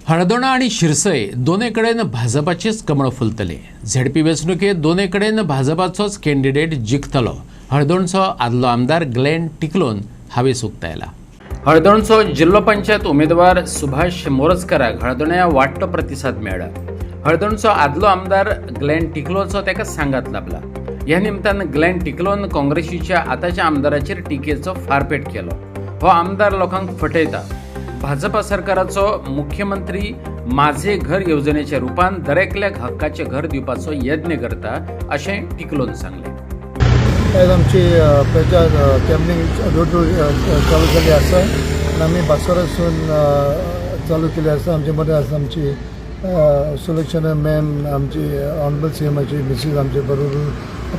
हळदोणा आणि शिरसय दोनेकडेन भाजपाचेच कमळ फुलतले। ZP वेंचणुकेत दोनेकडेन भाजपाचोच candidate जिखतलो। हळदोणचो आदलो आमदार ग्लेन टिकलोन हावेस उक्तायला। हळदोणचो जिल्लो पंचायत उमेदवार सुभाष मोरजकाराक हळदोण्या वाडटो प्रतिसाद मेळ्ळा। हळदोणचो आदलो आमदार ग्लेन टिकलोचो तेका सांगात लाभला। ह्या निमतान ग्लेन टिकलोन काँग्रेसीच्या आताच्या आमदाराचेर टिकेचो फारपेट केलो। हो आमदार लोकांक फटयता। भाजपा सरकाराचो मुख्यमंत्री माझे घर येवजणेच्या रुपान दरेकल्याक हक्काचे घर दिवपाचो यत्न करता अशें टिकलोन सांगले। आज आमची प्रचार कॅम्पेनिंग डोर टू चालू जाली आसा आनी आमी बासवरासून चालू केली आसा। आमचे मदें आसा आमची सुलक्षणा मॅम, आमची ऑनरेबल सीएमाची मिसीस आमचे बरोबर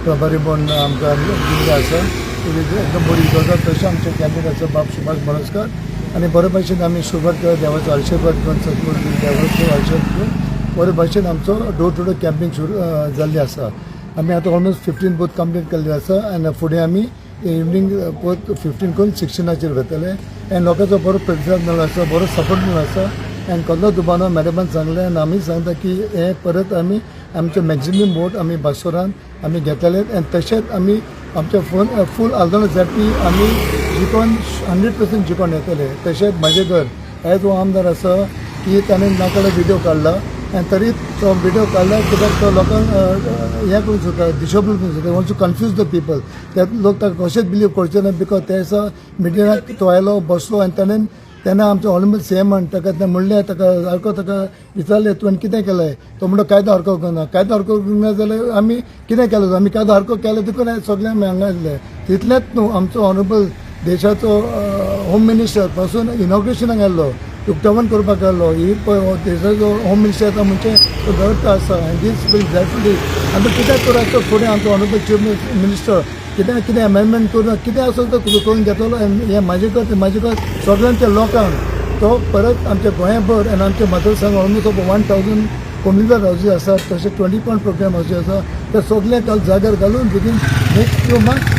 प्रभारी म्हणून आमकां दिल्ली आसा। एकदम बरी गजाल। तशें आमचे कॅन्डिडेट आसा बाब सुभाष मोरजकार आनी बरे भाशेन आमी सुरवात केल्या देवाचो आशिर्वाद घेवन सपोर्ट देवाचो आशिर्वाद घेवन बरे भाशेन आमचो डोर टू डोर कॅम्पेनिंग सुरू जाल्ली आसा। आमी आतां ऑलमोस्ट 15 बूथ कंप्लीट केल्ले आसा आनी फुडें आमी इवनिंग बूथ 15 करून 16 वतले आनी लोकांचो बरो प्रतिसाद मेळ्ळो आसा, बरो सपोर्ट मेळ्ळो आसा। आनी कसलो दुबानो मॅडमान सांगलें आनी आमी सांगता की हे परत आमी आमचे मॅक्झिमम वोट आमी बासवरान आमी घेतले आनी तशेंच आमी आमचे फूल हळदोणा झेडपी आमी जिखोन 100% जिखोन येतले। तशेंच म्हजें घर हेच हो आमदार आसा की ताणें नाकडे व्हिडिओ काडला आनी तरी तो व्हिडिओ काडला कित्याक तो लोकांक हें करूंक सोदता, डिसेबल करूंक सोदता, wants to confuse the people. ते लोक ताका कशेंच बिलीव करचे ना बिकॉज ते दिसा मिटिंगाक तो आयलो बसलो आनी तेन्ना आमचो ऑनरेबल सीएमान ताका तें म्हणलें, ताका सारको ताका विचारलें तुवें कितें केलें? तो म्हणलो कायदो हरको करना। कायदो हरको करना जाल्यार आमी कितें केलें? आमी कायदो हरको केलो देखून सगळें आमी हांगा येयले। तितलेंच न्हू, आमचो ऑनरेबल देशाचो होम मिनिस्टर पासून इनॉग्रेशनाक येयल्लो, उक्तावण करपाक येयल्लो। ही देशाचो होम मिनिस्टर येता म्हणजे तो गरज आसा आनी दीस वील डेफिनेटली आमी कित्याक करता फुडें आमचो ऑनरेबल चीफ मिनिस्टर कितें अमेंडमेंट करून कितें आसा तो करून घेतलो। हें म्हाजे कर सगळ्यांच्या लोकांक तो परत आमच्या गोंयभर आनी आमच्या मतदारसंघात ऑलमोस्ट 1000 कम्युनिटी हावजीस आसात, तशें 20 प्रोग्राम हावजीस आसा। ते सगळे जाग्यार घालून within next few months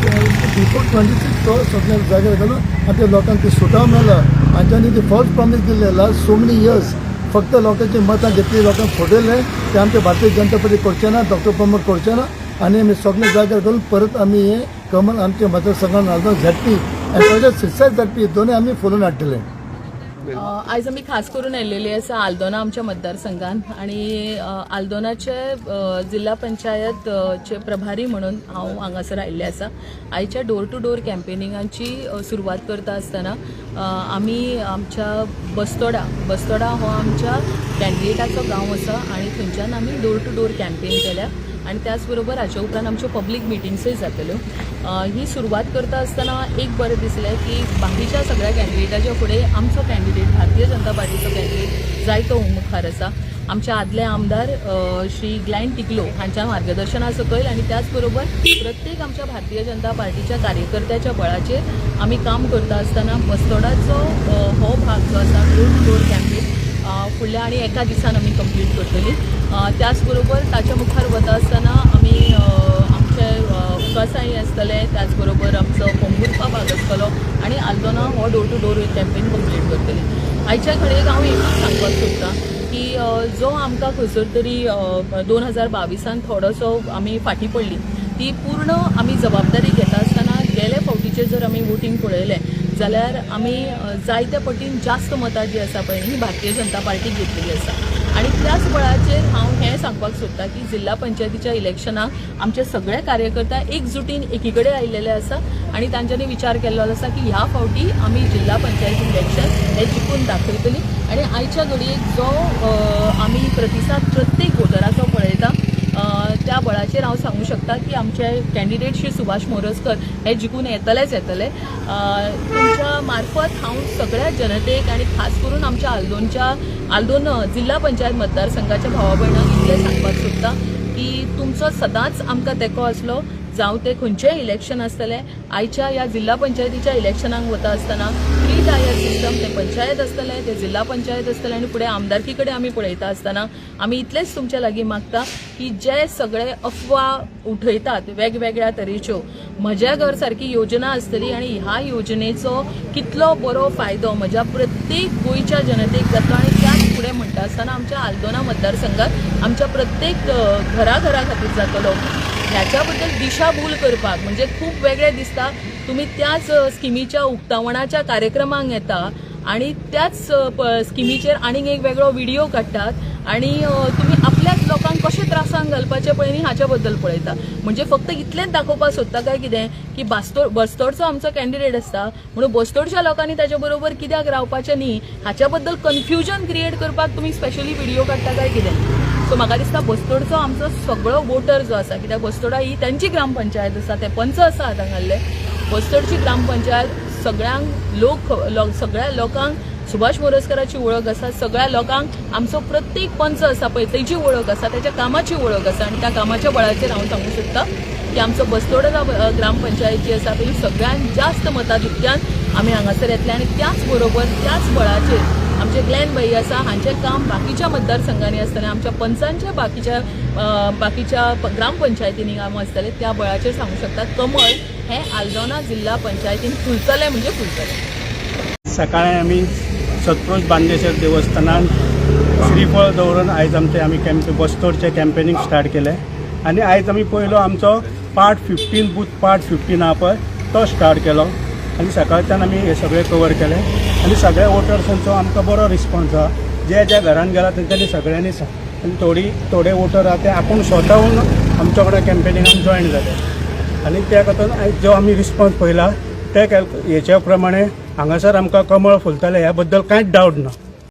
before 26 तो सगळ्या जाग्यार घालून आमच्या लोकांक ती सुटाव मेळ्ळा। आमच्यांनी ती फर्स्ट प्रॉमीस दिल्ले लास्ट सो मेनी इयर्स फक्त लोकांची मतां घेतली, लोकांक फटयले ते आमचे भारतीय जनता पार्टी करचे ना, डॉक्टर प्रमोद करचे ना आनी आमी सगळे जाग्यार घालून परत आमी हे कमल आमच्या मतदारसंघात हळदोणा झेडपी आनी तशेंच शिरसाय झेडपी दोनूय आमी फुलोवन हाडटले। आयज आमी खास करून आयिल्ली आसा आल्दोना आमच्या मतदारसंघान आनी आल्दोनाचे जिल्हा पंचायत चे प्रभारी म्हणून हांव हांगासर आयिल्लें आसा। आयच्या डोर टू डोर कॅम्पेनिंगाची सुरवात करता आसतना आमी आमच्या बस्तोडा हो आमच्या कॅन्डिडेटाचो गांव आसा आनी थंयच्यान आमी डोर टू डोर कॅम्पेन केल्या आनी त्याच बरोबर हाचे उपरांत आमच्यो पब्लीक मिटिंग्सूय जातल्यो। ही सुरवात करता आसतना एक बरें दिसलें की बाकीच्या सगळ्या कॅन्डिडेटाच्या फुडें आमचो कॅन्डिडेट भारतीय जनता पार्टीचो कॅन्डिडेट जायतो मुखार आसा। आमचे आदले आमदार श्री ग्लेन टिकलो हांच्या मार्गदर्शना सकयल आनी त्याच बरोबर प्रत्येक आमच्या भारतीय जनता पार्टीच्या कार्यकर्त्याच्या बळाचेर आमी काम करता आसतना बस्तोडाचो हो भाग जो आसा डोर टू डोर कॅम्पेन फुडल्या आनी एका दिसान आमी कंप्लीट करतली। त्याच बरोबर ताच्या मुखार वता आसतना आमी आमचे उकासाई आसतले, त्याच बरोबर आमचो पोंबुर्फा भाग आसतलो आनी आल्दोना हो door to door campaign complete करतली। आयच्या घडयेक हांव एकूच सांगपाक सोदतां की जो आमकां खंयसर तरी 2022 थोडोसो आमी फाटीं पडली ती पूर्ण आमी जबाबदारी घेता आसतना गेले फावटीचे जर आमी वोटींग पळयलें जाल्यार आमी जायत्या पटीन जास्त मतां जी आसा पळय ही भारतीय जनता पार्टी घेतलेली आसा। आनी त्याच बळाचेर हांव हें सांगपाक सोदतां की जिल्हा पंचायतीच्या इलेक्शनाक आमचे सगळे कार्यकर्ता एकजुटीन एकी कडेन आयिल्ले आसा आनी तांच्यांनी विचार केल्लो आसा की ह्या फावटी आमी जिल्हा पंचायत इलेक्शन हें जिखून दाखयतली। आनी आयच्या घडयेक जो आमी प्रतिसाद प्रत्येक वोटराचो पळयता त्या बळाचेर हांव सांगूं शकता की आमचे कॅन्डिडेट श्री सुभाष मोरजकर हे जिखून येतलेच येतले। तुमच्या मार्फत हांव सगळ्या जनतेक आनी खास करून आमच्या आल्दोन जिल्हा पंचायत मतदारसंघाच्या भावा भयणांक इतलें सांगपाक सोदतां की तुमचो सदांच आमकां तेंको आसलो, जावं ते खंयचेंय इलेक्शन आसतलें। आयच्या ह्या जिल्हा पंचायतीच्या इलेक्शनाक वता आसतना 3 टायर सिस्टम ते पंचायत आसतलें, ते जिल्हा पंचायत आसतलें आनी फुडें आमदारकी कडेन आमी पळयता आसतना आमी इतलेंच तुमच्या लागीं मागता की जे सगळे अफवा उठयतात वेगवेगळ्या तरेच्यो म्हज्या घर सारकी योजना आसतली आनी ह्या योजनेचो कितलो बरो फायदो म्हज्या प्रत्येक गोंयच्या जनतेक जातलो आनी त्याच फुडें म्हणटा आसतना आमच्या आल्दोना मतदारसंघात आमच्या प्रत्येक घरा खातीर जातलो. ह्याच्या बद्दल दिशाभूल करपाक म्हणजे खूप वेगळें दिसता. तुम्ही त्याच स्किमीच्या उक्तावणाच्या कार्यक्रमांक येता आणि त्याच स्किमीचेर आनीक एक वेगळो व्हिडिओ काडटात आणि तुम्ही आपल्याच लोकांक कशें त्रासांक घालपाचें पळय न्ही हाच्या बद्दल पळयता. म्हणजे फक्त इतलेंच दाखोवपाक सोदता काय कितें की बस्तोडचो आमचो कॅन्डिडेट आसता म्हणून बस्तोडच्या लोकांनी ताच्या बरोबर कित्याक रावपाचें न्ही हाच्या बद्दल कन्फ्युजन क्रिएट करपाक तुम्ही स्पेशली व्हिडिओ काडटा काय कितें. सो म्हाका दिसता बस्तोडचो आमचो सगळो वोटर जो आसा कित्याक बस्तोडा ही तांची ग्रामपंचायत आसा ते पंच आसात हांगासरले. बस्तोडची ग्रामपंचायत सगळ्या लोकांक सुभाष मोरजकाराची वळख आसा. सगळ्या लोकांक आमचो प्रत्येक पंच आसा पळय तेजी वळख आसा त्याच्या कामाची वळख आसा आणि त्या कामाच्या बळाचेर हांव सांगूंक सोदता की आमचो बस्तोडा ग्रामपंचायत जी आसा ती सगळ्यात जास्त मताधिक्यान आमी हांगासर येतले आणि त्याच बरोबर त्याच बळाचेर आमचे ग्लेन भाई आसा हांचें काम बाकीच्या मतदारसंघांनी आसतलें आमच्या पंचांच्या बाकीच्या ग्रामपंचायतींनी काम आसतलें त्या बळाचेर सांगूंक शकता कमळ हे आल्दोना जिल्हा पंचायतीन फुलतलें म्हणजे फुलतलें. सकाळी आमी सतप्रोज बांदेश्वर देवस्थानान श्रीफळ दवरून आयज आमी बस्तोडचें कॅम्पेनींग स्टार्ट केलें आनी आयज आमी पयलो आमचो पार्ट 15 बूथ पार्ट 15 आहा पळय तो स्टार्ट केलो आनी सकाळच्यान आमी हे सगळें कवर केलें आनी सगळ्या वोटर्सांचो आमकां बरो रिस्पॉन्स आहा. ज्या घरान गेला तेंच्यांनी सगळ्यांनी आनी थोडे वोटर आहा ते आपूण स्वताहून आमच्या कडेन कॅम्पेनींगान जॉयन जाले आनी त्या खातीर आयज जो आमी रिस्पॉन्स पळयला ते हेच्या प्रमाणे हांगासर आमकां कमळ फुलतलें ह्या बद्दल कांयच डावट ना.